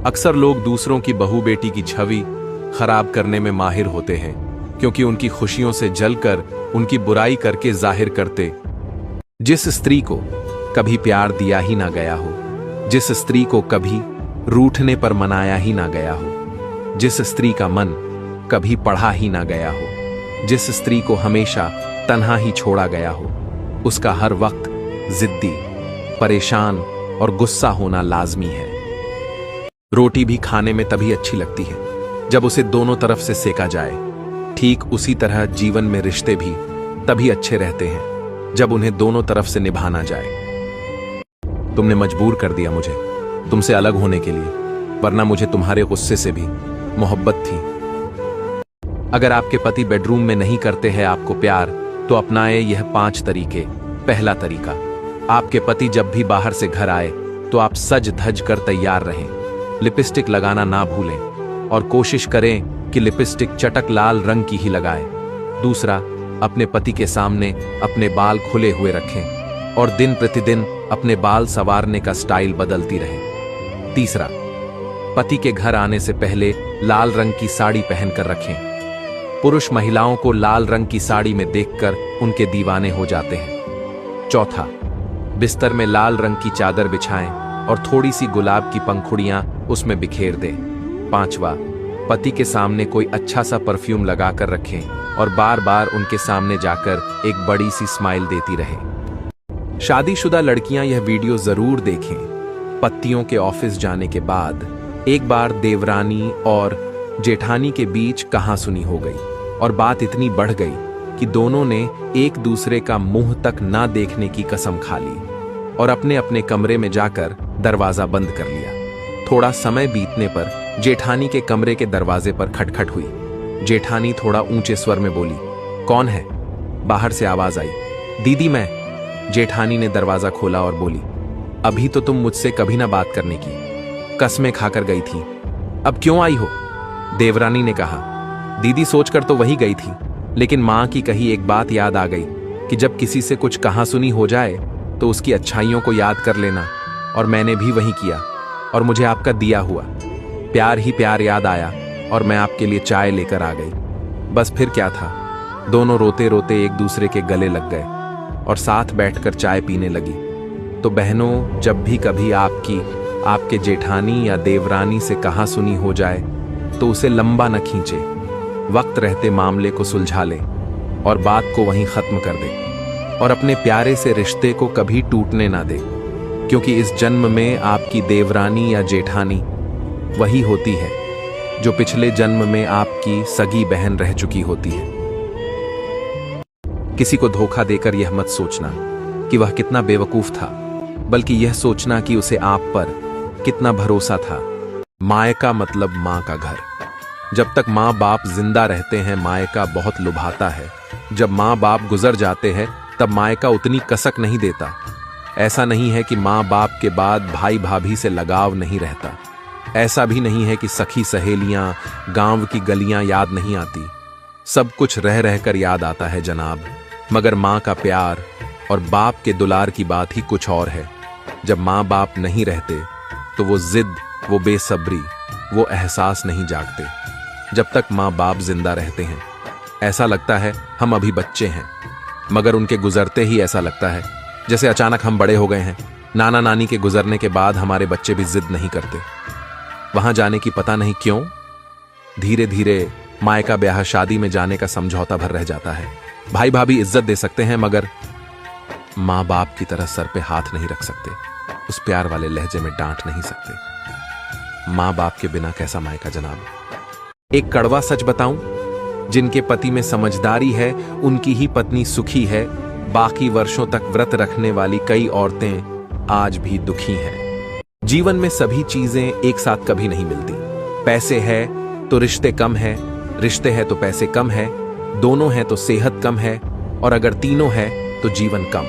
अक्सर लोग दूसरों की बहू बेटी की छवि खराब करने में माहिर होते हैं, क्योंकि उनकी खुशियों से जलकर उनकी बुराई करके जाहिर करते। जिस स्त्री को कभी प्यार दिया ही ना गया हो, जिस स्त्री को कभी रूठने पर मनाया ही ना गया हो, जिस स्त्री का मन कभी पढ़ा ही ना गया हो, जिस स्त्री को हमेशा तन्हा ही छोड़ा गया हो, उसका हर वक्त जिद्दी, परेशान और गुस्सा होना लाजमी है। रोटी भी खाने में तभी अच्छी लगती है जब उसे दोनों तरफ से सेका जाए। ठीक उसी तरह जीवन में रिश्ते भी तभी अच्छे रहते हैं जब उन्हें दोनों तरफ से निभाना जाए। तुमने मजबूर कर दिया मुझे तुमसे अलग होने के लिए, वरना मुझे तुम्हारे गुस्से से भी मोहब्बत थी। अगर आपके पति बेडरूम में नहीं करते हैं आपको प्यार, तो अपनाए यह 5 तरीके। पहला तरीका, आपके पति जब भी बाहर से घर आए तो आप सज धज कर तैयार रहें। लिपस्टिक लगाना ना भूलें और कोशिश करें कि लिपस्टिक चटक लाल रंग की ही लगाएं। दूसरा, अपने पति के सामने अपने बाल खुले हुए रखें और दिन प्रतिदिन अपने बाल संवारने का स्टाइल बदलती रहें। तीसरा, पति के घर आने से पहले लाल रंग की साड़ी पहनकर रखें। पुरुष महिलाओं को लाल रंग की साड़ी में देखकर उनके दीवाने हो जाते हैं। चौथा, बिस्तर में लाल रंग की चादर बिछाएं और थोड़ी सी गुलाब की पंखुड़ियां उसमें बिखेर दें। पांचवा, पति के सामने कोई अच्छा सा परफ्यूम लगाकर रखें और बार बार उनके सामने जाकर एक बड़ी सी स्माइल देती रहें। शादीशुदा लड़कियां यह वीडियो जरूर देखें। पतियों के ऑफिस जाने के बाद एक बार देवरानी और जेठानी के बीच कहासुनी हो गई और बात इतनी बढ़ गई कि दोनों ने एक दूसरे का मुंह तक ना देखने की कसम खा ली और अपने अपने कमरे में जाकर दरवाजा बंद कर लिया। थोड़ा समय बीतने पर जेठानी के कमरे के दरवाजे पर खटखट हुई। जेठानी थोड़ा ऊंचे स्वर में बोली, कौन है? बाहर से आवाज आई, दीदी मैं। जेठानी ने दरवाजा खोला और बोली, अभी तो तुम मुझसे कभी ना बात करने की कसमें खाकर गई थी, अब क्यों आई हो? देवरानी ने कहा, दीदी सोचकर तो वही गई थी, लेकिन मां की कही एक बात याद आ गई कि जब किसी से कुछ कहासुनी हो जाए तो उसकी अच्छाइयों को याद कर लेना, और मैंने भी वही किया और मुझे आपका दिया हुआ प्यार ही प्यार याद आया और मैं आपके लिए चाय लेकर आ गई। बस फिर क्या था, दोनों रोते रोते एक दूसरे के गले लग गए और साथ बैठकर चाय पीने लगी। तो बहनों, जब भी कभी आपके जेठानी या देवरानी से कहासुनी हो जाए तो उसे लंबा न खींचे, वक्त रहते मामले को सुलझा ले और बात को वहीं खत्म कर दे और अपने प्यारे से रिश्ते को कभी टूटने ना दे, क्योंकि इस जन्म में आपकी देवरानी या जेठानी वही होती है जो पिछले जन्म में आपकी सगी बहन रह चुकी होती है। किसी को धोखा देकर यह मत सोचना कि वह कितना बेवकूफ था, बल्कि यह सोचना कि उसे आप पर कितना भरोसा था। मायका मतलब मां का घर। जब तक मां बाप जिंदा रहते हैं मायका बहुत लुभाता है। जब मां बाप गुजर जाते हैं तब मायका उतनी कसक नहीं देता। ऐसा नहीं है कि मां बाप के बाद भाई भाभी से लगाव नहीं रहता। ऐसा भी नहीं है कि सखी सहेलियां, गांव की गलियां याद नहीं आती। सब कुछ रह रहकर याद आता है जनाब, मगर मां का प्यार और बाप के दुलार की बात ही कुछ और है। जब मां बाप नहीं रहते तो वो जिद, वो बेसब्री, वो एहसास नहीं जागते। जब तक मां बाप जिंदा रहते हैं ऐसा लगता है हम अभी बच्चे हैं, मगर उनके गुजरते ही ऐसा लगता है जैसे अचानक हम बड़े हो गए हैं। नाना नानी के गुजरने के बाद हमारे बच्चे भी जिद नहीं करते। वहां जाने की पता नहीं क्यों धीरे धीरे मायका ब्याह शादी में जाने का समझौता भर रह जाता है। भाई भाभी इज्जत दे सकते हैं, मगर मां बाप की तरह सर पे हाथ नहीं रख सकते, उस प्यार वाले लहजे में डांट नहीं सकते। मां बाप के बिना कैसा मायका जनाब। एक कड़वा सच बताऊं, जिनके पति में समझदारी है उनकी ही पत्नी सुखी है। बाकी वर्षों तक व्रत रखने वाली कई औरतें आज भी दुखी हैं। जीवन में सभी चीजें एक साथ कभी नहीं मिलती। पैसे है तो रिश्ते कम है, रिश्ते है तो पैसे कम है, दोनों हैं तो सेहत कम है, और अगर तीनों है तो जीवन कम।